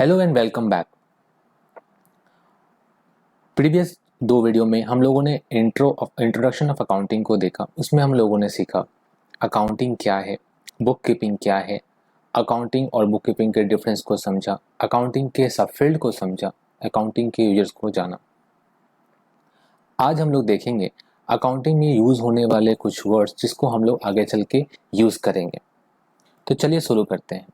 Hello and welcome back. Previous दो video में हम लोगों ने इंट्रोडक्शन ऑफ अकाउंटिंग को देखा। उसमें हम लोगों ने सीखा अकाउंटिंग क्या है, बुक कीपिंग क्या है, अकाउंटिंग और बुक कीपिंग के डिफरेंस को समझा, अकाउंटिंग के सब फील्ड को समझा, अकाउंटिंग के यूजर्स को जाना। आज हम लोग देखेंगे अकाउंटिंग में यूज़ होने वाले कुछ वर्ड्स जिसको हम लोग आगे चल के यूज़ करेंगे। तो चलिए शुरू करते हैं।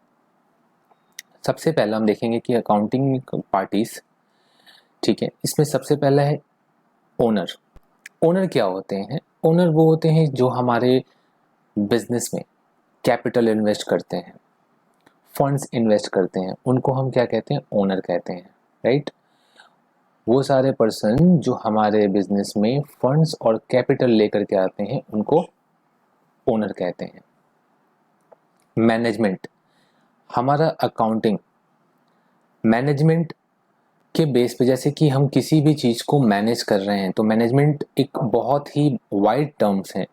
सबसे पहला हम देखेंगे कि अकाउंटिंग पार्टीज, ठीक है। इसमें सबसे पहला है ओनर। ओनर क्या होते हैं? ओनर वो होते हैं जो हमारे बिजनेस में कैपिटल इन्वेस्ट करते हैं, फंड्स इन्वेस्ट करते हैं, उनको हम क्या कहते हैं? ओनर कहते हैं, राइट। वो सारे पर्सन जो हमारे बिजनेस में फंड्स और कैपिटल लेकर के आते हैं उनको ओनर कहते हैं। मैनेजमेंट, हमारा अकाउंटिंग मैनेजमेंट के बेस पे, जैसे कि हम किसी भी चीज़ को मैनेज कर रहे हैं तो मैनेजमेंट एक बहुत ही वाइड टर्म्स है।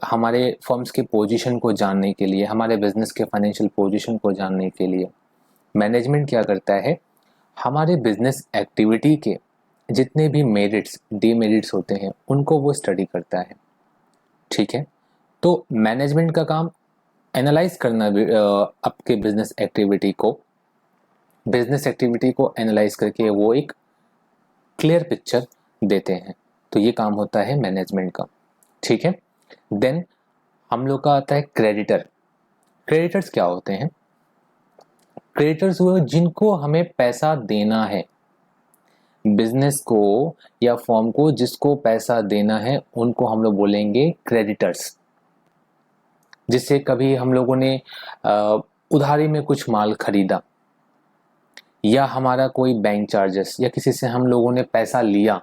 हमारे फर्म्स के पोजीशन को जानने के लिए, हमारे बिजनेस के फाइनेंशियल पोजीशन को जानने के लिए मैनेजमेंट क्या करता है? हमारे बिजनेस एक्टिविटी के जितने भी मेरिट्स डीमेरिट्स होते हैं उनको वो स्टडी करता है, ठीक है। तो मैनेजमेंट का काम एनालाइज करना आपके बिजनेस एक्टिविटी को एनालाइज करके वो एक क्लियर पिक्चर देते हैं। तो ये काम होता है मैनेजमेंट का, ठीक है। देन हम लोग का आता है क्रेडिटर। क्रेडिटर्स क्या होते हैं? क्रेडिटर्स वो जिनको हमें पैसा देना है, बिजनेस को या फर्म को जिसको पैसा देना है उनको हम लोग बोलेंगे क्रेडिटर्स। जिससे कभी हम लोगों ने उधारी में कुछ माल खरीदा, या हमारा कोई बैंक चार्जेस, या किसी से हम लोगों ने पैसा लिया,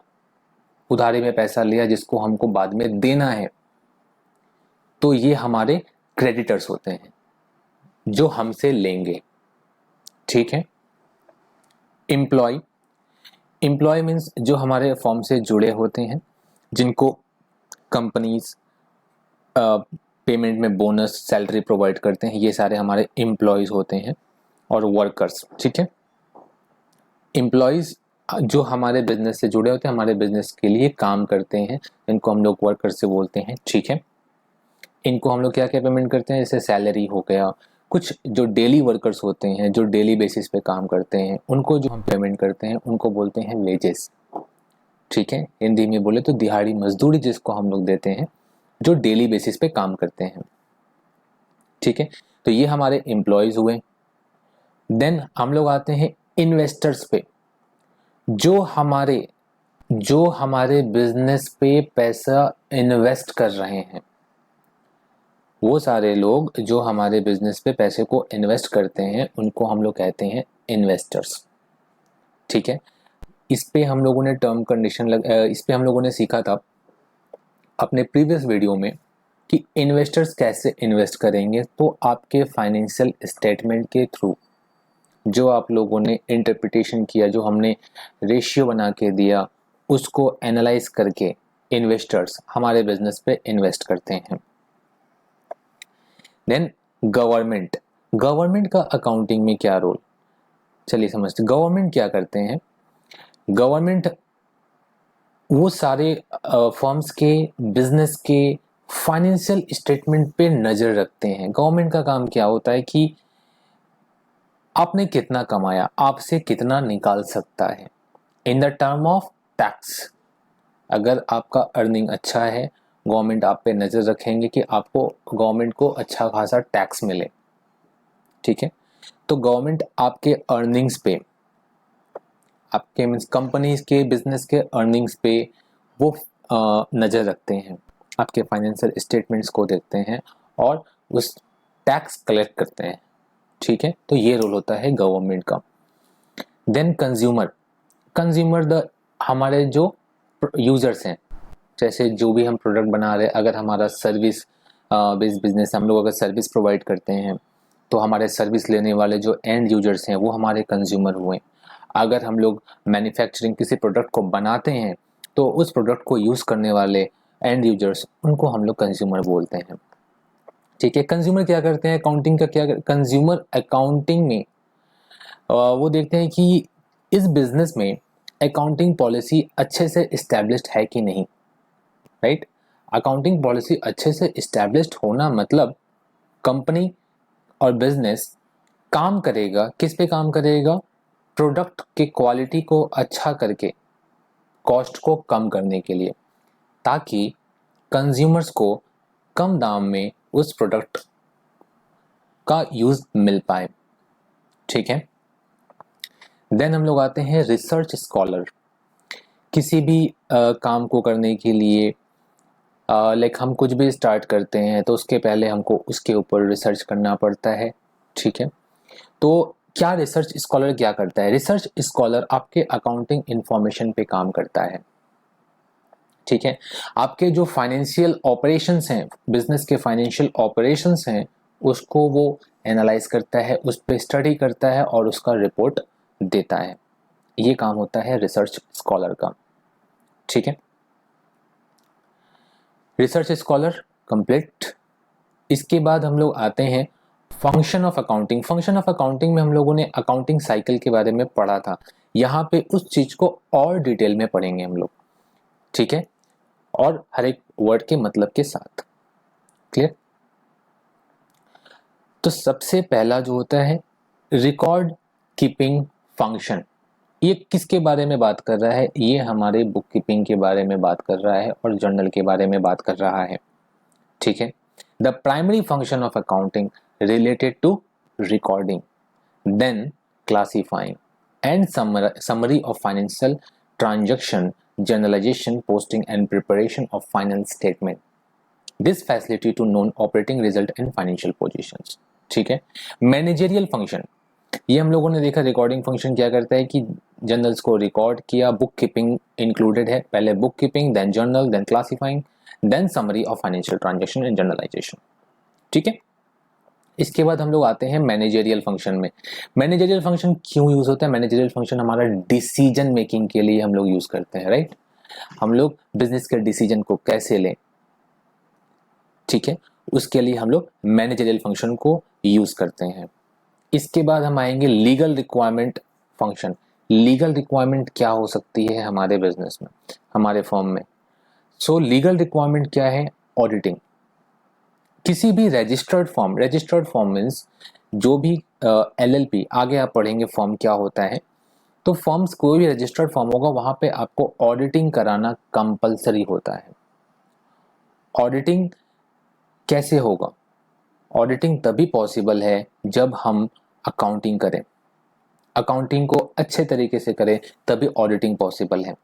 उधारी में पैसा लिया जिसको हमको बाद में देना है, तो ये हमारे क्रेडिटर्स होते हैं जो हमसे लेंगे, ठीक है। एम्प्लॉय, एम्प्लॉय मीन्स जो हमारे फॉर्म से जुड़े होते हैं, जिनको कंपनीज पेमेंट में बोनस सैलरी प्रोवाइड करते हैं, ये सारे हमारे एम्प्लॉयज होते हैं। और वर्कर्स, ठीक है। एम्प्लॉयज जो हमारे बिजनेस से जुड़े होते हैं, हमारे बिजनेस के लिए काम करते हैं, इनको हम लोग वर्कर्स से बोलते हैं, ठीक है। इनको हम लोग क्या क्या पेमेंट करते हैं? जैसे सैलरी हो गया, कुछ जो डेली वर्कर्स होते हैं जो डेली बेसिस पे काम करते हैं उनको जो हम पेमेंट करते हैं उनको बोलते हैं वेजेस, ठीक है। हिंदी में बोले तो दिहाड़ी मजदूरी जिसको हम लोग देते हैं जो डेली बेसिस पे काम करते हैं, ठीक है। तो ये हमारे एम्प्लॉयज हुए। देन हम लोग आते हैं इन्वेस्टर्स पे, जो हमारे बिजनेस पे पैसा इन्वेस्ट कर रहे हैं। वो सारे लोग जो हमारे बिजनेस पे पैसे को इन्वेस्ट करते हैं उनको हम लोग कहते हैं इन्वेस्टर्स, ठीक है। इस पे हम लोगों ने इस पे हम लोगों ने सीखा था अपने प्रीवियस वीडियो में कि इन्वेस्टर्स कैसे इन्वेस्ट करेंगे। तो आपके फाइनेंशियल स्टेटमेंट के थ्रू जो आप लोगों ने इंटरप्रिटेशन किया, जो हमने रेशियो बना के दिया, उसको एनालाइज करके इन्वेस्टर्स हमारे बिजनेस पे इन्वेस्ट करते हैं। देन गवर्नमेंट, गवर्नमेंट का अकाउंटिंग में क्या रोल? चलिए समझते गवर्नमेंट क्या करते हैं। गवर्नमेंट वो सारे फर्म्स के बिजनेस के फाइनेंशियल स्टेटमेंट पे नजर रखते हैं। गवर्नमेंट का काम क्या होता है कि आपने कितना कमाया, आपसे कितना निकाल सकता है in the term of tax. अगर आपका अर्निंग अच्छा है, गवर्नमेंट आप पे नज़र रखेंगे कि आपको गवर्नमेंट को अच्छा खासा टैक्स मिले, ठीक है। तो गवर्नमेंट आपके अर्निंग्स पे, आपके मीन्स कंपनीज के बिजनेस के अर्निंग्स पे वो नज़र रखते हैं, आपके फाइनेंशियल स्टेटमेंट्स को देखते हैं और उस टैक्स कलेक्ट करते हैं, ठीक है। तो ये रोल होता है गवर्नमेंट का। देन कंज्यूमर, कंज्यूमर द हमारे जो यूजर्स हैं, जैसे जो भी हम प्रोडक्ट बना रहे हैं, अगर हमारा सर्विस बेस्ड बिजनेस, हम लोग अगर सर्विस प्रोवाइड करते हैं तो हमारे सर्विस लेने वाले जो एंड यूजर्स हैं वो हमारे कंज्यूमर हुए। अगर हम लोग मैन्युफैक्चरिंग किसी प्रोडक्ट को बनाते हैं तो उस प्रोडक्ट को यूज़ करने वाले एंड यूजर्स, उनको हम लोग कंज्यूमर बोलते हैं, ठीक है। कंज्यूमर क्या करते हैं? अकाउंटिंग का क्या, कंज्यूमर अकाउंटिंग में वो देखते हैं कि इस बिजनेस में अकाउंटिंग पॉलिसी अच्छे से इस्टेब्लिश्ड है कि नहीं, राइट। अकाउंटिंग पॉलिसी अच्छे से इस्टेब्लिश्ड होना मतलब कंपनी और बिजनेस काम करेगा, किस पे काम करेगा, प्रोडक्ट के क्वालिटी को अच्छा करके कॉस्ट को कम करने के लिए, ताकि कंज्यूमर्स को कम दाम में उस प्रोडक्ट का यूज मिल पाए, ठीक है। देन हम लोग आते हैं रिसर्च स्कॉलर। किसी भी काम को करने के लिए लाइक हम कुछ भी स्टार्ट करते हैं तो उसके पहले हमको उसके ऊपर रिसर्च करना पड़ता है, ठीक है। तो क्या रिसर्च स्कॉलर क्या करता है, रिसर्च स्कॉलर आपके अकाउंटिंग इंफॉर्मेशन पे काम करता है, ठीक है। आपके जो फाइनेंशियल ऑपरेशंस हैं, बिजनेस के फाइनेंशियल ऑपरेशंस हैं, उसको वो एनालाइज करता है, उस पर स्टडी करता है और उसका रिपोर्ट देता है। ये काम होता है रिसर्च स्कॉलर का, ठीक है। Research scholar complete. इसके बाद हम लोग आते हैं function of accounting. Function of accounting में हम लोगों ने अकाउंटिंग साइकिल के बारे में पढ़ा था, यहाँ पे उस चीज को और डिटेल में पढ़ेंगे हम लोग, ठीक है, और हर एक वर्ड के मतलब के साथ, क्लियर। तो सबसे पहला जो होता है रिकॉर्ड कीपिंग फंक्शन, ये किसके बारे में बात कर रहा है, ये हमारे बुक कीपिंग के बारे में बात कर रहा है और जर्नल के बारे में बात कर रहा है, ठीक है। The primary function of accounting related to recording, then classifying and summary of financial transaction, journalization, posting and preparation of final statement. This facility to known operating result and financial positions, ठीक है। Managerial function, ये हम लोगों ने देखा recording function क्या करता है कि जर्नल्स को रिकॉर्ड किया, बुक कीपिंग इंक्लूडेड है, पहले book keeping, then journal, then classifying, then summary of financial transaction and journalization, ठीक है। इसके बाद हम लोग आते हैं मैनेजरियल फंक्शन में। मैनेजरियल फंक्शन क्यों यूज होता है, मैनेजरियल फंक्शन हमारा डिसीजन मेकिंग के लिए हम लोग यूज करते हैं, राइट। हम लोग बिजनेस के डिसीजन को कैसे लें, ठीक है, उसके लिए हम लोग मैनेजरियल फंक्शन को यूज करते हैं। इसके बाद हम आएंगे legal requirement function. Legal requirement क्या हो सकती है हमारे बिजनेस में, हमारे फर्म में। सो लीगल रिक्वायरमेंट क्या है, ऑडिटिंग। किसी भी रजिस्टर्ड फॉर्म मीन्स जो भी LLP, आगे आप पढ़ेंगे फॉर्म क्या होता है। तो फॉर्म्स, कोई भी रजिस्टर्ड फॉर्म होगा वहां पे आपको ऑडिटिंग कराना कंपलसरी होता है। ऑडिटिंग कैसे होगा, ऑडिटिंग तभी पॉसिबल है जब हम अकाउंटिंग करें, अकाउंटिंग को अच्छे तरीके से करें, तभी ऑडिटिंग पॉसिबल है।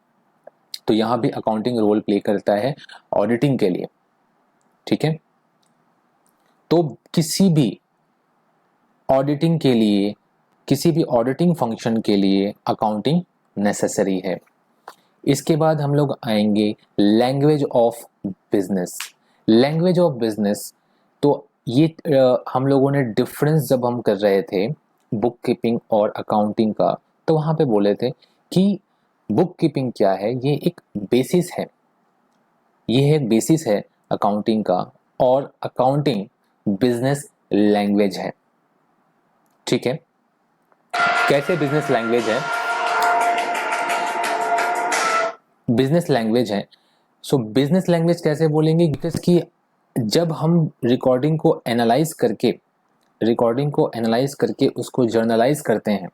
तो यहाँ भी अकाउंटिंग रोल प्ले करता है ऑडिटिंग के लिए, ठीक है। तो किसी भी ऑडिटिंग के लिए, किसी भी ऑडिटिंग फंक्शन के लिए अकाउंटिंग नेसेसरी है। इसके बाद हम लोग आएंगे language of business. Language of business, तो ये हम लोगों ने डिफरेंस जब हम कर रहे थे बुक कीपिंग और अकाउंटिंग का, तो वहाँ पे बोले थे कि बुक कीपिंग क्या है, ये एक बेसिस है, ये एक बेसिस है अकाउंटिंग का, और अकाउंटिंग बिजनेस लैंग्वेज है, ठीक है। कैसे बिजनेस लैंग्वेज है, बिजनेस लैंग्वेज है। सो बिजनेस लैंग्वेज कैसे बोलेंगे, बिकॉज कि जब हम रिकॉर्डिंग को एनालाइज करके उसको जर्नलाइज करते हैं,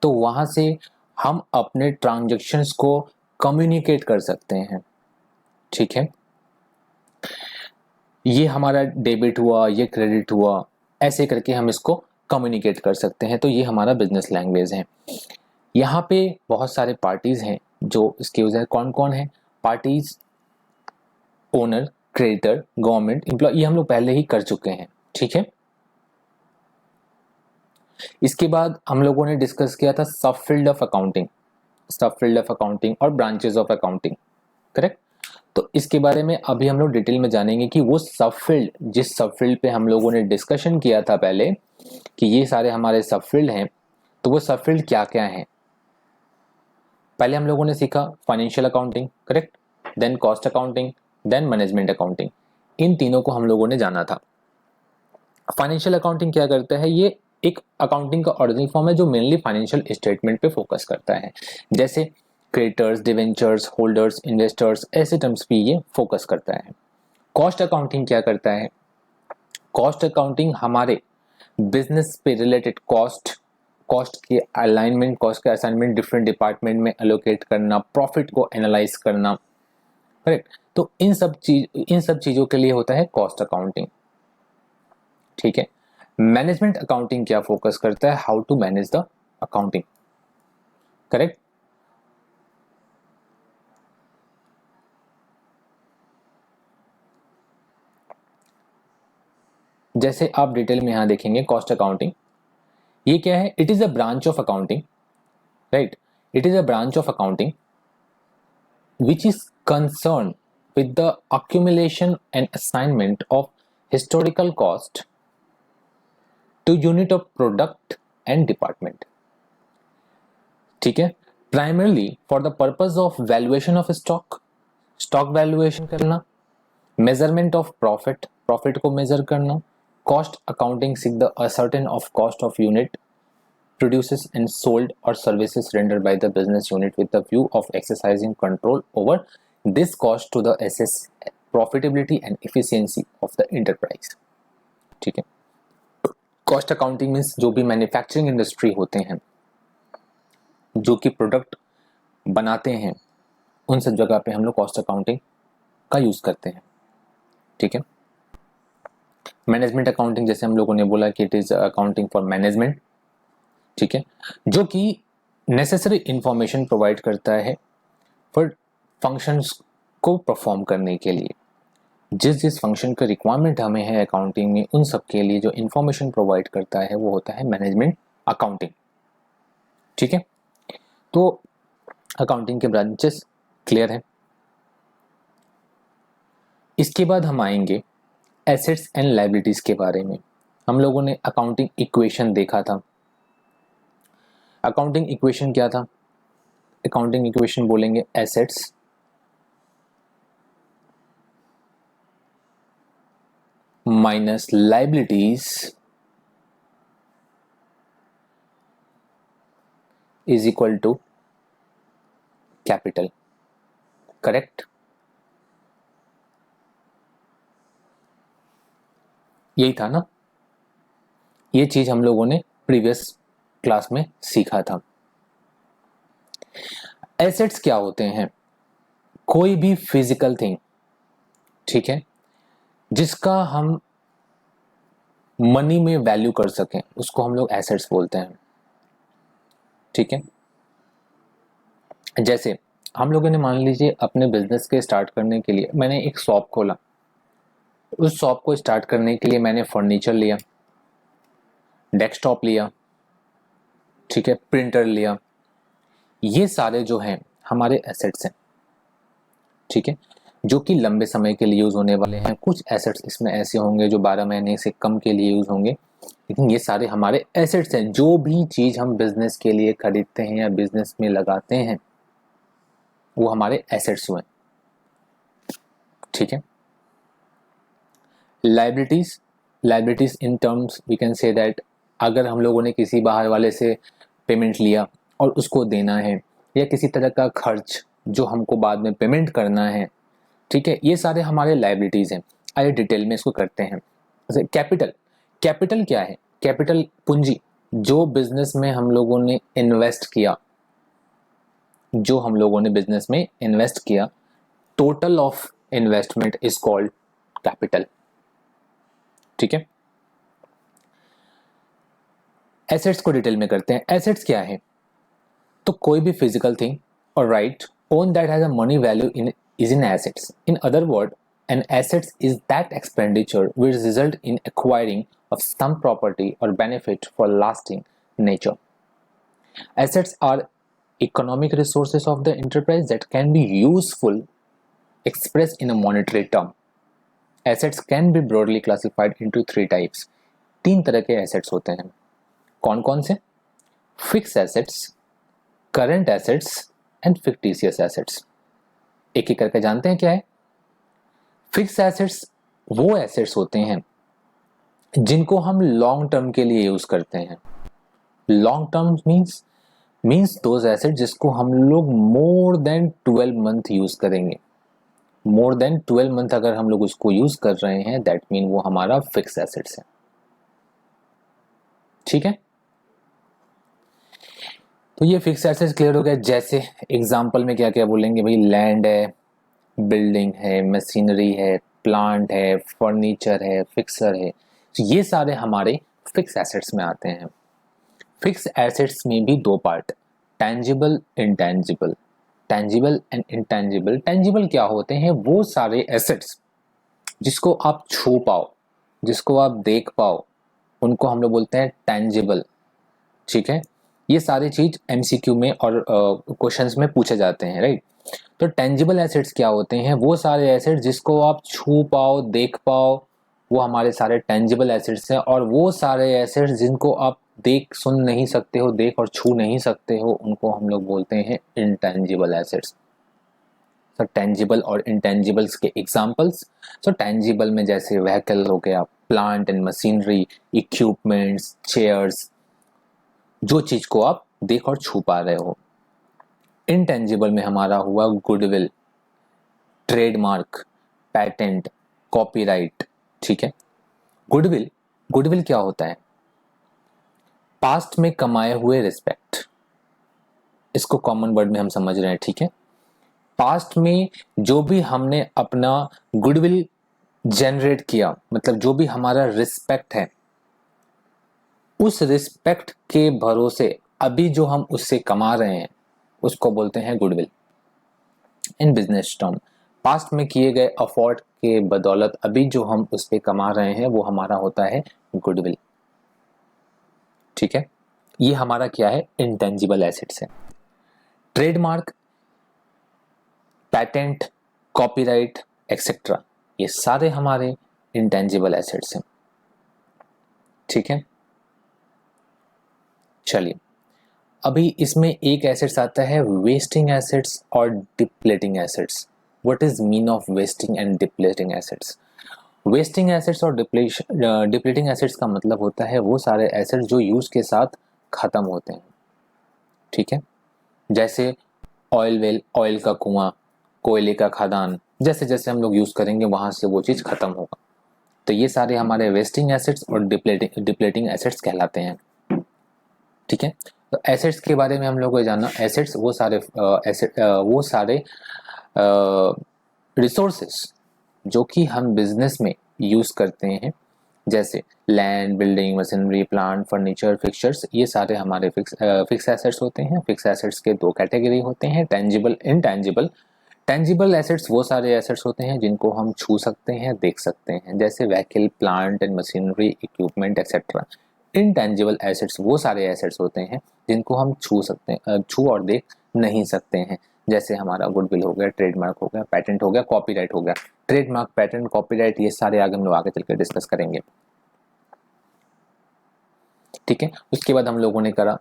तो वहां से हम अपने ट्रांजैक्शंस को कम्युनिकेट कर सकते हैं, ठीक है। ये हमारा डेबिट हुआ, ये क्रेडिट हुआ, ऐसे करके हम इसको कम्युनिकेट कर सकते हैं। तो ये हमारा बिजनेस लैंग्वेज है। यहाँ पे बहुत सारे पार्टीज हैं जो इसके यूजर, कौन कौन है parties, owner, creditor, government, employ, ये हम लोग पहले ही कर चुके हैं, ठीक है। इसके बाद हम लोगों ने डिस्कस किया था सब फील्ड ऑफ अकाउंटिंग, सब फील्ड ऑफ अकाउंटिंग और ब्रांचेस ऑफ अकाउंटिंग, करेक्ट। तो इसके बारे में अभी हम लोग डिटेल में जानेंगे कि वो सब फील्ड, जिस सब फील्ड पे हम लोगों ने डिस्कशन किया था पहले कि ये सारे हमारे सब फील्ड हैं, तो वो सब फील्ड क्या क्या हैं। पहले हम लोगों ने सीखा financial accounting, correct, then cost accounting, then management accounting. इन तीनों को हम लोगों ने जाना था। फाइनेंशियल अकाउंटिंग क्या करता है, ये एक अकाउंटिंग का ओरिजिनल फॉर्म है जो मेनली फाइनेंशियल स्टेटमेंट पे फोकस करता है, जैसे क्रेडिटर्स, डिवेंचर्स, होल्डर्स, इन्वेस्टर्स, ऐसे टर्म्स पे ये फोकस करता है। कॉस्ट अकाउंटिंग क्या करता है? कॉस्ट अकाउंटिंग हमारे बिजनेस पे रिलेटेड कॉस्ट के अलाइनमेंट, कॉस्ट के असाइनमेंट डिफरेंट डिपार्टमेंट में एलोकेट करना, प्रॉफिट को एनालाइज करना, करेक्ट। तो इन सब चीजों के लिए होता है कॉस्ट अकाउंटिंग, ठीक है। मैनेजमेंट अकाउंटिंग क्या फोकस करता है? How to manage the accounting, correct. जैसे आप डिटेल में यहां देखेंगे कॉस्ट अकाउंटिंग, ये क्या है? It is a branch of accounting, right. It is a branch of accounting which is concerned with the accumulation and assignment of historical cost to unit of product and department, ठीक है। primarily for the purpose of valuation of stock valuation करना, measurement of profit को measure करना, cost accounting seek the ascertain of cost of unit produces and sold or services rendered by the business unit with the view of exercising control over this cost to the assess profitability and efficiency of the enterprise, ठीक है। Cost accounting means जो भी manufacturing industry होते हैं, जो कि product बनाते हैं, उन सब जगह पे हम लोग कॉस्ट अकाउंटिंग का यूज करते हैं, ठीक है। मैनेजमेंट अकाउंटिंग जैसे हम लोगों ने बोला कि it is accounting for management, ठीक है, जो कि नेसेसरी इंफॉर्मेशन प्रोवाइड करता है फॉर फंक्शंस को परफॉर्म करने के लिए। जिस फंक्शन का रिक्वायरमेंट हमें है अकाउंटिंग में, उन सब के लिए जो इंफॉर्मेशन प्रोवाइड करता है वो होता है मैनेजमेंट अकाउंटिंग, ठीक है। तो अकाउंटिंग के ब्रांचेस क्लियर है। इसके बाद हम आएंगे एसेट्स एंड लायबिलिटीज के बारे में। हम लोगों ने अकाउंटिंग इक्वेशन देखा था। अकाउंटिंग इक्वेशन क्या था? अकाउंटिंग इक्वेशन बोलेंगे assets minus liabilities is equal to capital, correct. यही था ना, ये चीज हम लोगों ने प्रीवियस क्लास में सीखा था। एसेट्स क्या होते हैं? कोई भी फिजिकल थिंग, ठीक है, जिसका हम मनी में वैल्यू कर सकें, उसको हम लोग एसेट्स बोलते हैं, ठीक है। जैसे हम लोगों ने मान लीजिए अपने बिजनेस के स्टार्ट करने के लिए मैंने एक शॉप खोला। उस शॉप को स्टार्ट करने के लिए मैंने फर्नीचर लिया, डेस्कटॉप लिया, ठीक है, प्रिंटर लिया। ये सारे जो हैं हमारे एसेट्स हैं, ठीक है, जो कि लंबे समय के लिए यूज होने वाले हैं। कुछ एसेट्स इसमें ऐसे होंगे जो 12 महीने से कम के लिए यूज होंगे, लेकिन ये सारे हमारे एसेट्स हैं। जो भी चीज हम बिजनेस के लिए खरीदते हैं या बिजनेस में लगाते हैं वो हमारे एसेट्स हुए, ठीक है। Liabilities in terms we can say that अगर हम लोगों ने किसी बाहर वाले से पेमेंट लिया और उसको देना है, या किसी तरह का खर्च जो हमको बाद में पेमेंट करना है, ठीक है, ये सारे हमारे लायबिलिटीज हैं। आइए डिटेल में इसको करते हैं। जैसे कैपिटल क्या है? कैपिटल पूंजी, जो बिजनेस में हम लोगों ने इन्वेस्ट किया, जो हम लोगों ने बिजनेस में इन्वेस्ट किया, total of investment is called capital, ठीक है। एसेट्स को डिटेल में करते हैं। एसेट्स क्या है? तो कोई भी फिजिकल थिंग और right own that has a money value in is in assets. In other words, an assets is that expenditure which result in acquiring of some property or benefit for lasting nature. Assets are economic resources of the enterprise that can be useful expressed in a monetary term. Assets can be broadly classified into three types. तीन तरह के assets होते हैं। कौन कौन से? Fixed assets, current assets and fictitious assets. एक एक करके जानते हैं क्या है। फिक्स एसेट्स वो एसेट्स होते हैं जिनको हम लॉन्ग टर्म के लिए यूज करते हैं। Long term means those asset जिसको हम लोग मोर देन 12 मंथ यूज करेंगे। मोर देन 12 मंथ अगर हम लोग उसको यूज कर रहे हैं, दैट मीन वो हमारा फिक्स एसेट्स है। ठीक है, तो ये फिक्स एसेट्स क्लियर हो गया। जैसे एग्जांपल में क्या क्या बोलेंगे भाई, लैंड है, बिल्डिंग है, मशीनरी है, प्लांट है, फर्नीचर है, फिक्सर है, तो ये सारे हमारे फिक्स एसेट्स में आते हैं। फिक्स एसेट्स में भी दो part, tangible, intangible. Tangible and intangible. Tangible क्या होते हैं? वो सारे एसेट्स जिसको आप छू पाओ, जिसको आप देख पाओ, उनको हम लोग बोलते हैं टेंजिबल। ठीक है, ये सारी चीज एमसीक्यू में और क्वेश्चंस में पूछे जाते हैं, राइट। तो टेंजिबल एसेट्स क्या होते हैं? वो सारे एसेट्स जिसको आप छू पाओ, देख पाओ, वो हमारे सारे टेंजिबल एसेट्स हैं। और वो सारे एसेट्स जिनको आप देख सुन नहीं सकते हो, देख और छू नहीं सकते हो, उनको हम लोग बोलते हैं इंटेंजिबल एसेट्स। सो टेंजिबल और इंटेंजिबल्स के एग्जांपल्स। सो टेंजिबल में जैसे व्हीकल हो गया, plant and machinery, equipments, chairs, जो चीज को आप देख और छू पा रहे हो। इनटेंजिबल में हमारा हुआ गुडविल, ट्रेडमार्क, पैटेंट, कॉपीराइट। ठीक है, गुडविल, गुडविल क्या होता है? पास्ट में कमाए हुए रिस्पेक्ट, इसको कॉमन वर्ड में हम समझ रहे हैं। ठीक है, पास्ट में जो भी हमने अपना गुडविल जनरेट किया, मतलब जो भी हमारा रिस्पेक्ट है, उस रिस्पेक्ट के भरोसे अभी जो हम उससे कमा रहे हैं, उसको बोलते हैं goodwill. In business term, past में किए गए एफर्ट के बदौलत अभी जो हम उस पे कमा रहे हैं, वो हमारा होता है गुडविल। ठीक है, ये हमारा क्या है? इंटेंजिबल एसेट्स है। ट्रेडमार्क, पैटेंट, कॉपीराइट एक्सेट्रा, ये सारे हमारे इंटेंजिबल एसेट्स हैं। ठीक है, चलिए अभी इसमें एक एसेट्स आता है वेस्टिंग एसेट्स और depleting assets. What is mean of wasting and depleting assets? Wasting assets और डिप्लेटिंग एसेट्स का मतलब होता है वो सारे एसेट्स जो यूज के साथ खत्म होते हैं। ठीक है, जैसे ऑयल वेल, ऑयल का कुआं, कोयले का खदान, जैसे जैसे हम लोग यूज करेंगे वहां से वो चीज खत्म होगा। तो ये सारे हमारे वेस्टिंग एसेट्स और डिप्लेटिंग एसेट्स कहलाते हैं। ठीक है, तो एसेट्स के बारे में हम लोग को जानना, एसेट्स वो सारे रिसोर्सेस जो कि हम बिजनेस में यूज करते हैं, जैसे land, building, machinery, plant, furniture, fixtures, ये सारे हमारे फिक्स एसेट्स होते हैं। फिक्स एसेट्स के दो कैटेगरी होते हैं, टेंजिबल, इनटेंजिबल। टेंजिबल एसेट्स वो सारे एसेट्स होते हैं जिनको हम छू सकते हैं, देख सकते हैं, जैसे vehicle, plant and machinery, equipment etcetera. Intangible assets वो सारे एसेट्स होते हैं जिनको हम छू और देख नहीं सकते हैं, जैसे हमारा गुडविल हो गया, ट्रेडमार्क हो गया, पैटेंट हो गया, कॉपीराइट हो गया। ट्रेडमार्क, पैटेंट, कॉपीराइट, ये सारे आगे हम लोग आगे चलकर डिस्कस करेंगे। ठीक है, उसके बाद हम लोगों ने करा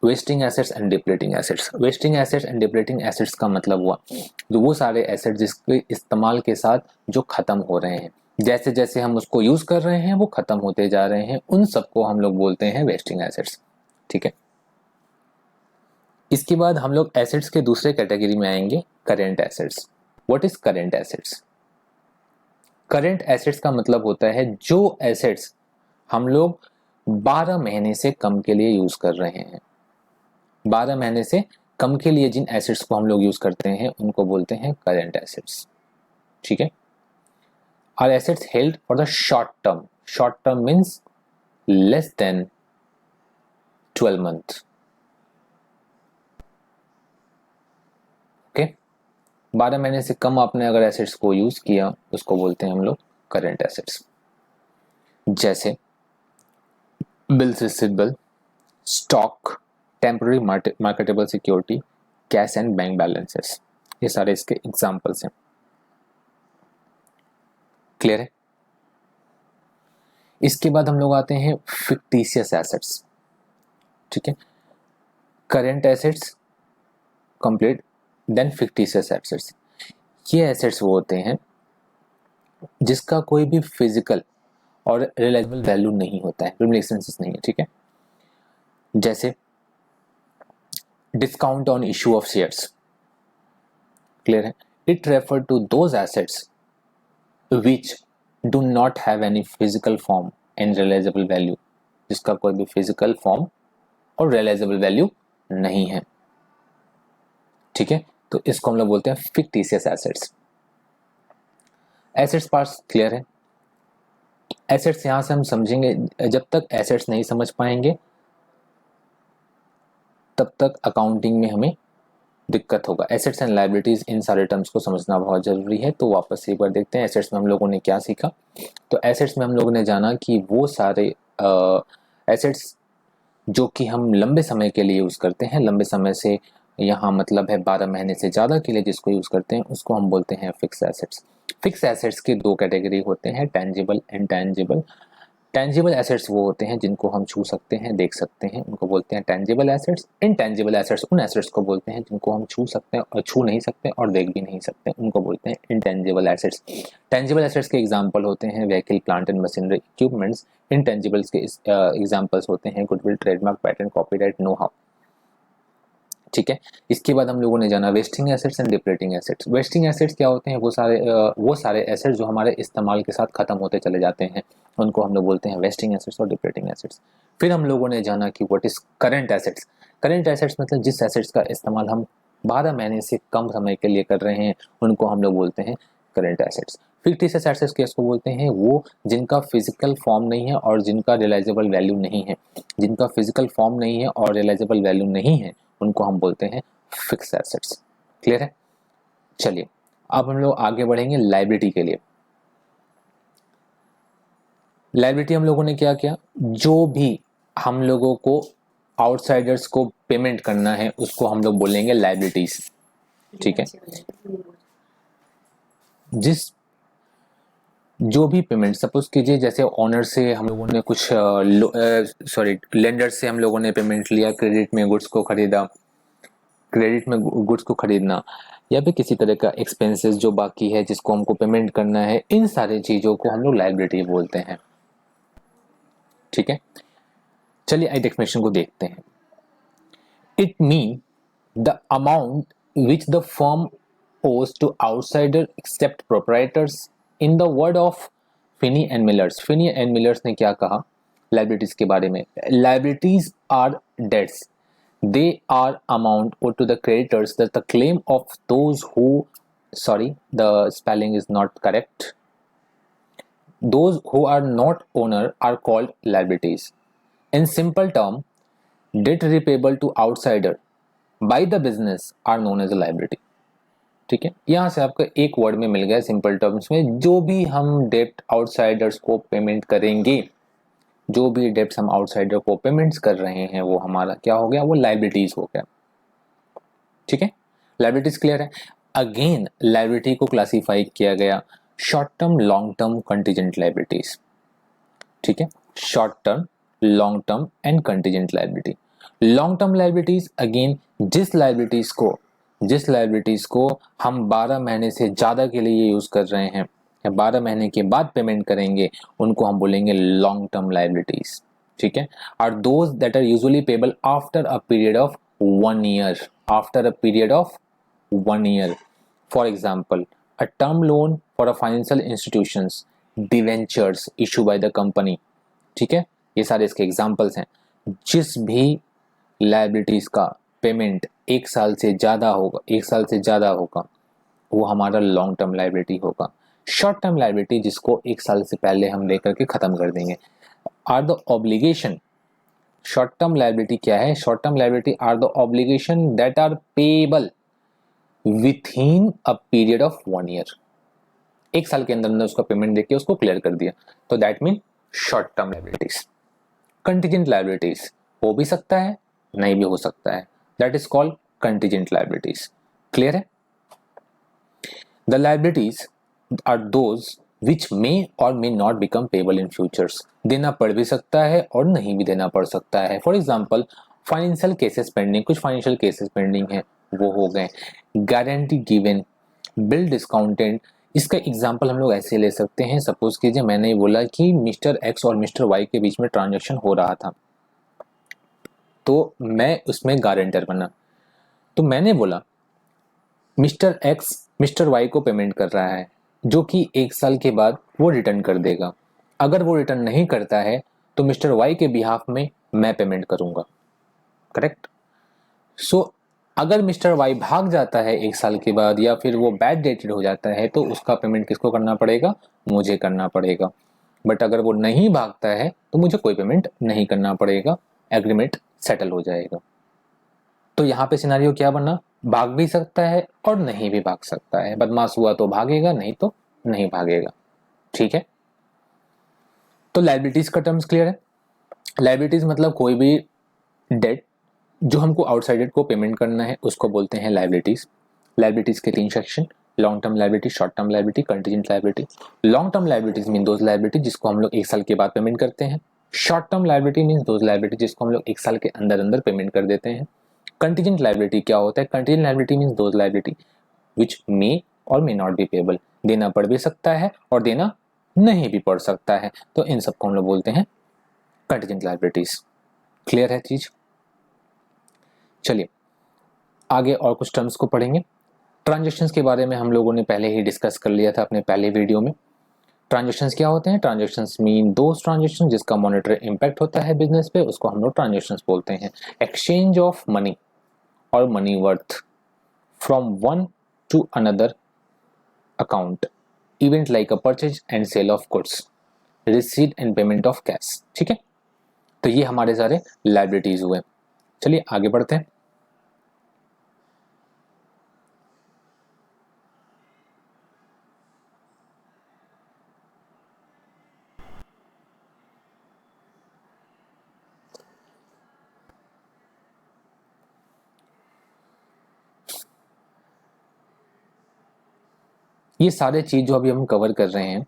wasting assets and depleting assets. Wasting assets and depleting assets का मतलब हुआ जो वो सारे एसेट्स जिसके इस्तेमाल के साथ जो खत्म हो रहे हैं, जैसे जैसे हम उसको यूज कर रहे हैं वो खत्म होते जा रहे हैं, उन सबको हम लोग बोलते हैं वेस्टिंग एसेट्स। ठीक है, इसके बाद हम लोग एसेट्स के दूसरे कैटेगरी में आएंगे, current assets. What is current assets? Current assets का मतलब होता है जो एसेट्स हम लोग 12 महीने से कम के लिए यूज कर रहे हैं। 12 महीने से कम के लिए जिन एसेट्स को हम लोग यूज करते हैं उनको बोलते हैं करेंट एसेट्स। ठीक है, are assets held for the short term. Short term means less than 12 month. Okay, 12 महीने से कम आपने अगर एसेट्स को यूज किया, उसको बोलते हैं हम लोग करेंट एसेट्स। जैसे bills receivable, stock, temporary marketable security, cash and bank balances, ये सारे इसके एग्जांपल्स हैं। क्लियर है? इसके बाद हम लोग आते हैं फिक्टिशियस एसेट्स। ठीक है, current assets complete, then fictitious assets. ये एसेट्स वो होते हैं जिसका कोई भी फिजिकल और रियलाइजेबल वैल्यू नहीं होता है, रिमेनिंग एक्सपेंसेस नहीं है, ठीक है। जैसे discount on issue of shares, clear है, it refer to those assets which do not have any physical form and realisable value, जिसका कोई भी फिजिकल फॉर्म और रियलाइजेबल वैल्यू नहीं है, ठीक है। तो इसको हम लोग बोलते हैं fictitious assets. Assets parts clear है। एसेट्स यहां से हम समझेंगे, जब तक एसेट्स नहीं समझ पाएंगे तब तक अकाउंटिंग में हमें दिक्कत होगा। एसेट्स एंड लायबिलिटीज, इन सारे टर्म्स को समझना बहुत जरूरी है। तो वापस एक बार देखते हैं एसेट्स में हम लोगों ने क्या सीखा। तो एसेट्स में हम लोगों ने जाना कि वो सारे एसेट्स जो कि हम लंबे समय के लिए यूज़ करते हैं, लंबे समय से यहाँ मतलब है 12 महीने से ज़्यादा के लिए जिसको यूज़ करते हैं, उसको हम बोलते हैं फिक्स एसेट्स। फिक्स एसेट्स के दो कैटेगरी होते हैं, tangible and tangible. Tangible assets वो होते हैं जिनको हम छू सकते हैं, देख सकते हैं, उनको बोलते हैं टेंजिबल एसेट्स। इनटेंजिबल एसेट्स उन एसेट्स को बोलते हैं जिनको हम छू सकते हैं और छू नहीं सकते और देख भी नहीं सकते, उनको बोलते हैं इनटेंजिबल एसेट्स। टेंजिबल एसेट्स के एग्जांपल होते हैं vehicle, plant and machinery, equipments. Intangibles के एग्जांपल्स होते हैं goodwill, trademark, patent, copyright, know how, ठीक है। इसके बाद हम लोगों ने जाना wasting assets and depleting assets. Wasting assets क्या होते हैं? वो सारे एसेट्स जो हमारे इस्तेमाल के साथ खत्म होते चले जाते हैं, उनको हम लोग बोलते हैं वेस्टिंग एसेट्स और डिप्लेटिंग एसेट्स। फिर हम लोगों ने जाना कि what is current assets. Current assets मतलब जिस एसेट्स का इस्तेमाल हम 12 महीने से कम समय के लिए कर रहे हैं, उनको हम लोग बोलते हैं करंट एसेट्स। फिक्टिशियस एसेट्स किसको बोलते हैं? वो जिनका फिजिकल फॉर्म नहीं है और जिनका रियलाइजेबल वैल्यू नहीं है। जिनका फिजिकल फॉर्म नहीं है और रियलाइजेबल वैल्यू नहीं है, उनको हम बोलते हैं फिक्स एसेट्स। क्लियर है? चलिए अब हम लोग आगे बढ़ेंगे लायबिलिटी के लिए। लायबिलिटी हम लोगों ने क्या किया, जो भी हम लोगों को आउटसाइडर्स को पेमेंट करना है उसको हम लोग बोलेंगे लायबिलिटीज, ठीक है। जिस जो भी पेमेंट, सपोज कीजिए जैसे ऑनर से हम लोगों ने कुछ लेंडर से हम लोगों ने पेमेंट लिया, क्रेडिट में गुड्स को खरीदा, क्रेडिट में गुड्स को खरीदना, या फिर किसी तरह का एक्सपेंसेस जो बाकी है जिसको हमको पेमेंट करना है, इन सारी चीजों को हम लोग लायबिलिटी बोलते हैं, ठीक है। चलिए आई डेफिनेशन को देखते हैं। It mean the amount which the firm owes to outsider except proprietors, in the word of Finney and Millers। Finney and Millers ने क्या कहा लाइबिलिटीज के बारे में? Liabilities are debts, they are amount owed to the creditors that the claim of those who, sorry the spelling is not correct, those who are not owner are called liabilities. In simple term, debt repayable to outsider by the business are known as a liability, ठीक है। यहां से आपको एक word में मिल गया simple terms में, जो भी हम डेप्ट आउटसाइडर्स को पेमेंट करेंगे, जो भी डेप्ट हम आउटसाइडर को पेमेंट्स कर रहे हैं, वो हमारा क्या हो गया? वो लायबिलिटीज हो गया, ठीक है। लायबिलिटीज क्लियर है। अगेन लायबिलिटी को क्लासिफाई किया गया short term, long term, contingent liabilities, ठीक है। Short term, long term and contingent liability. Long term liabilities again जिस लायबिलिटीज को हम 12 महीने से ज़्यादा के लिए यूज़ कर रहे हैं या 12 महीने के बाद पेमेंट करेंगे, उनको हम बोलेंगे लॉन्ग टर्म लायबिलिटीज, ठीक है। Are those that are usually payable after a period of 1 year, after a period of 1 year. For example a term loan for a financial institutions, debentures issue by the company, ठीक है। ये सारे इसके examples हैं। जिस भी liabilities का payment 1 साल से ज़्यादा होगा, वो हमारा लॉन्ग टर्म लायबिलिटी होगा। शॉर्ट टर्म लायबिलिटी जिसको 1 साल से पहले हम लेकर के खत्म कर देंगे, are the obligation. Short term liability क्या है? Short term liability are the obligation that are payable with in a period of 1 year. 1 साल के अंदर हमने उसका पेमेंट देके उसको क्लियर कर दिया, तो that mean short term liabilities. Contingent liabilities हो भी सकता है, नहीं भी हो सकता है, that is called contingent liabilities. Clear है? The liabilities are those which may or may not become payable in futures. देना पड़ भी सकता है और नहीं भी देना पड़ सकता है। For example financial cases pending, कुछ फाइनेंशियल केसेस पेंडिंग है, वो हो गए। गारंटी गिवन, बिल डिस्काउंटेड, इसका एग्जाम्पल हम लोग ऐसे ले सकते हैं, सपोज कीजिए मैंने बोला कि मिस्टर एक्स और मिस्टर वाई के बीच में ट्रांजैक्शन हो रहा था, तो मैं उसमें गारंटर बना। तो मैंने बोला मिस्टर एक्स मिस्टर वाई को पेमेंट कर रहा है, जो कि 1 साल के बाद वो रिटर्न कर देगा। अगर वो रिटर्न नहीं करता है तो मिस्टर वाई के बिहाफ में मैं पेमेंट करूंगा, करेक्ट। सो अगर मिस्टर वाई भाग जाता है 1 साल के बाद या फिर वो बैड डेटेड हो जाता है तो उसका पेमेंट किसको करना पड़ेगा? मुझे करना पड़ेगा। बट अगर वो नहीं भागता है तो मुझे कोई पेमेंट नहीं करना पड़ेगा, एग्रीमेंट सेटल हो जाएगा। तो यहाँ पे सिनारियो क्या बना? भाग भी सकता है और नहीं भी भाग सकता है। बदमाश हुआ तो भागेगा, नहीं तो नहीं भागेगा, ठीक है। तो लायबिलिटीज का टर्म्स क्लियर है। लायबिलिटीज मतलब कोई भी डेट जो हमको आउटसाइडेड को पेमेंट करना है उसको बोलते हैं लायबिलिटीज। लायबिलिटीज के 3 section, long term liability, short term liability, contingent liability. Long term liabilities mean those liability जिसको हम लोग 1 साल के बाद पेमेंट करते हैं। Short term liability mean those liability जिसको हम लोग 1 साल के अंदर अंदर पेमेंट कर देते हैं। कंटीजेंट लायबिलिटी क्या होता है? Contingent liability mean those liability which may or may not be payable, देना पड़ भी सकता है और देना नहीं भी पड़ सकता है, तो इन सबको हम लोग बोलते हैं कंटीजेंट लायबिलिटीज। क्लियर है चीज? चलिए आगे और कुछ टर्म्स को पढ़ेंगे। ट्रांजैक्शंस के बारे में हम लोगों ने पहले ही डिस्कस कर लिया था अपने पहले वीडियो में। ट्रांजैक्शंस क्या होते हैं? ट्रांजैक्शंस मीन दोज ट्रांजैक्शन जिसका मॉनेटरी इंपैक्ट होता है बिजनेस पे, उसको हम लोग ट्रांजैक्शंस बोलते हैं। एक्सचेंज ऑफ मनी और money worth from one to another account, event like a purchase and sale of goods, receipt and payment of cash, ठीक है। तो ये हमारे सारे लायबिलिटीज हुए। चलिए आगे बढ़ते हैं। ये सारे चीज जो अभी हम कवर कर रहे हैं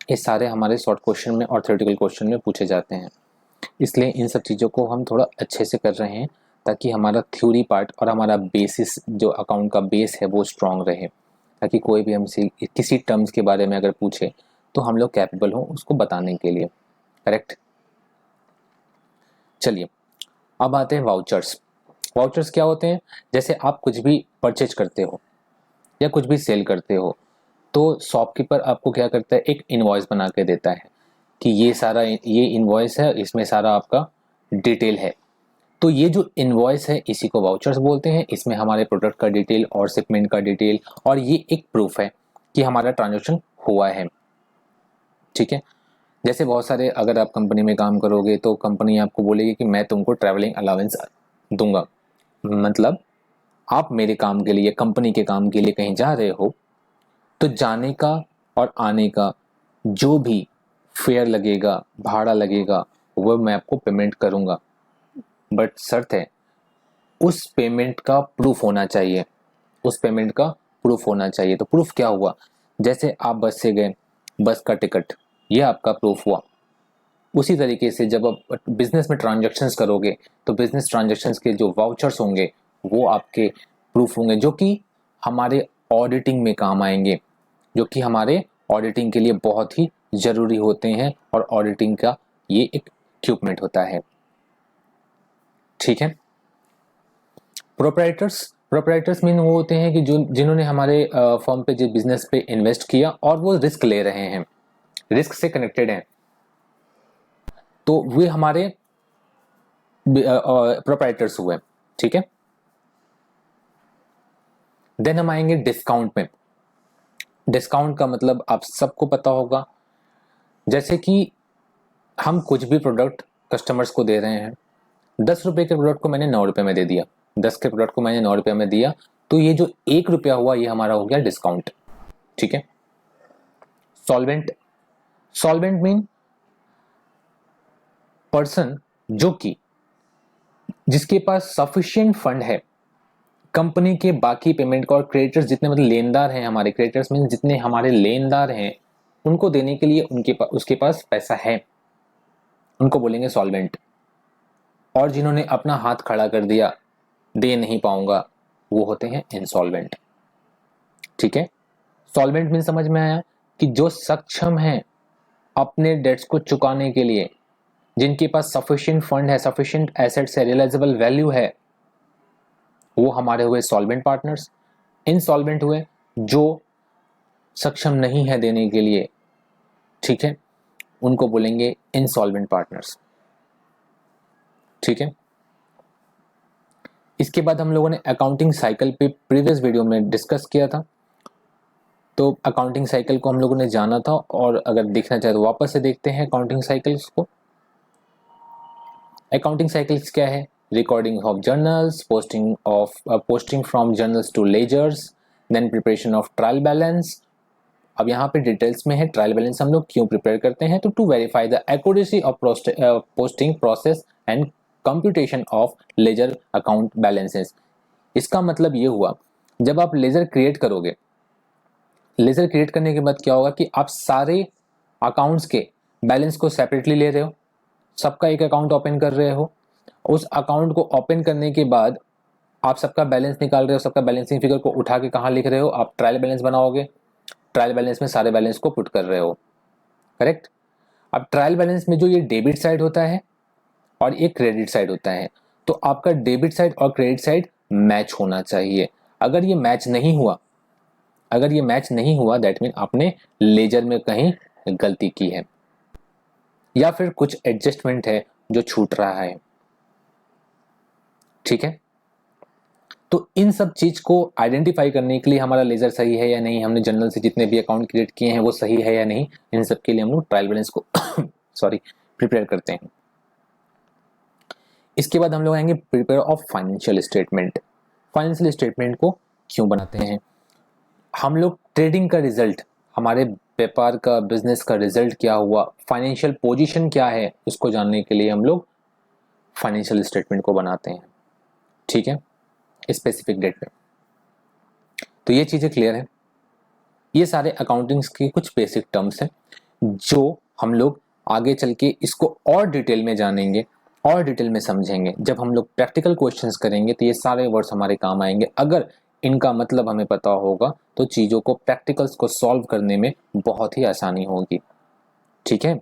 ये सारे हमारे शॉर्ट क्वेश्चन में और थ्योरेटिकल क्वेश्चन में पूछे जाते हैं, इसलिए इन सब चीज़ों को हम थोड़ा अच्छे से कर रहे हैं ताकि हमारा थ्योरी पार्ट और हमारा बेसिस जो अकाउंट का बेस है वो स्ट्रांग रहे, ताकि कोई भी हमसे किसी टर्म्स के बारे में अगर पूछे तो हम लोग कैपेबल हों उसको बताने के लिए, करेक्ट। चलिए अब आते हैं वाउचर्स। वाउचर्स क्या होते हैं? जैसे आप कुछ भी परचेज करते हो या कुछ भी सेल करते हो तो शॉपकीपर आपको क्या करता है? एक इनवॉइस बना के देता है कि ये इनवॉइस है, इसमें सारा आपका डिटेल है। तो ये जो इनवॉइस है इसी को वाउचर्स बोलते हैं। इसमें हमारे प्रोडक्ट का डिटेल और शिपमेंट का डिटेल और ये एक प्रूफ है कि हमारा ट्रांजैक्शन हुआ है, ठीक है। जैसे बहुत सारे अगर आप कंपनी में काम करोगे तो कंपनी आपको बोलेगी कि मैं तुमको ट्रैवलिंग अलाउंस दूंगा, मतलब आप मेरे काम के लिए, कंपनी के काम के लिए कहीं जा रहे हो तो जाने का और आने का जो भी फेयर लगेगा, भाड़ा लगेगा, वो मैं आपको पेमेंट करूंगा। बट शर्त है उस पेमेंट का प्रूफ होना चाहिए, उस पेमेंट का प्रूफ होना चाहिए। तो प्रूफ क्या हुआ? जैसे आप बस से गए, बस का टिकट, ये आपका प्रूफ हुआ। उसी तरीके से जब आप बिजनेस में ट्रांजैक्शंस करोगे तो बिजनेस ट्रांजैक्शंस के जो वाउचर्स होंगे वो आपके प्रूफ होंगे, जो कि हमारे ऑडिटिंग में काम आएंगे, जो कि हमारे ऑडिटिंग के लिए बहुत ही ज़रूरी होते हैं और ऑडिटिंग का ये एक इक्विपमेंट होता है, ठीक है। प्रोप्राइटर्स मीन वो होते हैं कि जो जिन्होंने हमारे फर्म पे, जो बिजनेस पे इन्वेस्ट किया और वो रिस्क ले रहे हैं, रिस्क से कनेक्टेड हैं, तो वे हमारे प्रोप्राइटर्स हुए, ठीक है। देन हम आएंगे डिस्काउंट में। डिस्काउंट का मतलब आप सबको पता होगा, जैसे कि हम कुछ भी प्रोडक्ट कस्टमर्स को दे रहे हैं, 10 रुपए के प्रोडक्ट को मैंने 9 रुपए में दे दिया, 10 के प्रोडक्ट को मैंने 9 रुपए में दिया, तो ये जो 1 रुपया हुआ ये हमारा हो गया डिस्काउंट, ठीक है। सॉल्वेंट, सॉल्वेंट मीन पर्सन जो कि जिसके पास सफिशिएंट फंड है कंपनी के बाकी पेमेंट का और क्रेडिटर्स जितने, मतलब लेनदार हैं हमारे, क्रेडिटर्स मीन जितने हमारे लेनदार हैं उनको देने के लिए उसके पास पैसा है, उनको बोलेंगे सॉल्वेंट। और जिन्होंने अपना हाथ खड़ा कर दिया, दे नहीं पाऊंगा, वो होते हैं इंसॉल्वेंट, ठीक है। सॉल्वेंट मीन समझ में आया कि जो सक्षम है अपने डेट्स को चुकाने के लिए, जिनके पास सफिशिएंट फंड है, सफिशिएंट एसेट्स है, रियलाइजेबल वैल्यू है, वो हमारे हुए सॉल्वेंट पार्टनर्स। इनसॉल्वेंट हुए जो सक्षम नहीं है देने के लिए, ठीक है, उनको बोलेंगे इनसॉल्वेंट पार्टनर्स। ठीक है, इसके बाद हम लोगों ने अकाउंटिंग साइकिल पे प्रीवियस वीडियो में डिस्कस किया था, तो अकाउंटिंग साइकिल को हम लोगों ने जाना था, और अगर देखना चाहे तो वापस से देखते हैं अकाउंटिंग साइकिल्स को। अकाउंटिंग साइकिल्स क्या है? Recording of journals, posting from journals to ledgers, then preparation of trial balance. अब यहाँ पे डिटेल्स में है ट्रायल बैलेंस हम लोग क्यों प्रिपेयर करते हैं, तो to verify the accuracy of posting process and computation of ledger account balances. इसका मतलब ये हुआ, जब आप लेजर क्रिएट करोगे, लेजर क्रिएट करने के बाद क्या होगा कि आप सारे अकाउंट्स के बैलेंस को सेपरेटली ले रहे हो, सबका एक अकाउंट ओपन कर रहे हो, उस अकाउंट को ओपन करने के बाद आप सबका बैलेंस निकाल रहे हो, सबका बैलेंसिंग फिगर को उठा के कहाँ लिख रहे हो, आप ट्रायल बैलेंस बनाओगे, ट्रायल बैलेंस में सारे बैलेंस को पुट कर रहे हो, करेक्ट। अब ट्रायल बैलेंस में जो ये डेबिट साइड होता है और ये क्रेडिट साइड होता है, तो आपका डेबिट साइड और क्रेडिट साइड मैच होना चाहिए। अगर ये मैच नहीं हुआ, अगर ये मैच नहीं हुआ, दैट मीन आपने लेजर में कहीं गलती की है या फिर कुछ एडजस्टमेंट है जो छूट रहा है। ठीक है, तो इन सब चीज को आइडेंटिफाई करने के लिए हमारा लेजर सही है या नहीं, हमने जनरल से जितने भी अकाउंट क्रिएट किए हैं वो सही है या नहीं, इन सब के लिए हम लोग ट्रायल बैलेंस को सॉरी प्रिपेयर करते हैं। इसके बाद हम लोग आएंगे prepare of financial statement. Financial statement को क्यों बनाते हैं हम लोग? ट्रेडिंग का रिजल्ट, हमारे व्यापार का, बिजनेस का रिजल्ट क्या हुआ, फाइनेंशियल पोजीशन क्या है, उसको जानने के लिए हम लोग फाइनेंशियल स्टेटमेंट को बनाते हैं। ठीक है, स्पेसिफिक डेट पे। तो ये चीजें क्लियर है। ये सारे अकाउंटिंग्स के कुछ बेसिक टर्म्स हैं जो हम लोग आगे चल के इसको और डिटेल में जानेंगे और डिटेल में समझेंगे। जब हम लोग प्रैक्टिकल क्वेश्चंस करेंगे तो ये सारे वर्ड्स हमारे काम आएंगे। अगर इनका मतलब हमें पता होगा तो चीज़ों को, प्रैक्टिकल्स को सॉल्व करने में बहुत ही आसानी होगी। ठीक है,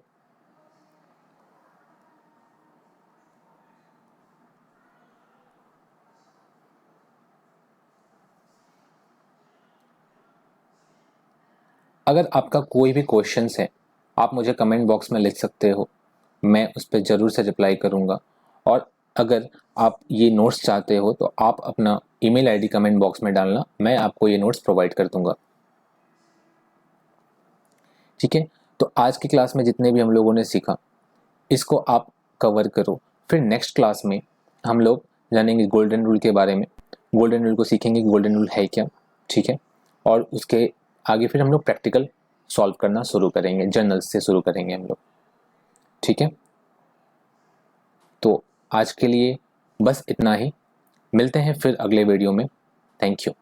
अगर आपका कोई भी क्वेश्चंस है आप मुझे कमेंट बॉक्स में लिख सकते हो, मैं उस पर ज़रूर से रिप्लाई करूँगा। और अगर आप ये नोट्स चाहते हो तो आप अपना ईमेल आईडी कमेंट बॉक्स में डालना, मैं आपको ये नोट्स प्रोवाइड कर दूंगा। ठीक है, तो आज की क्लास में जितने भी हम लोगों ने सीखा इसको आप कवर करो। फिर नेक्स्ट क्लास में हम लोग जानेंगे गोल्डन रूल के बारे में, गोल्डन रूल को सीखेंगे, गोल्डन रूल है क्या। ठीक है, और उसके आगे फिर हम लोग प्रैक्टिकल सॉल्व करना शुरू करेंगे, जर्नल्स से शुरू करेंगे हम लोग। ठीक है, तो आज के लिए बस इतना ही, मिलते हैं फिर अगले वीडियो में। Thank you.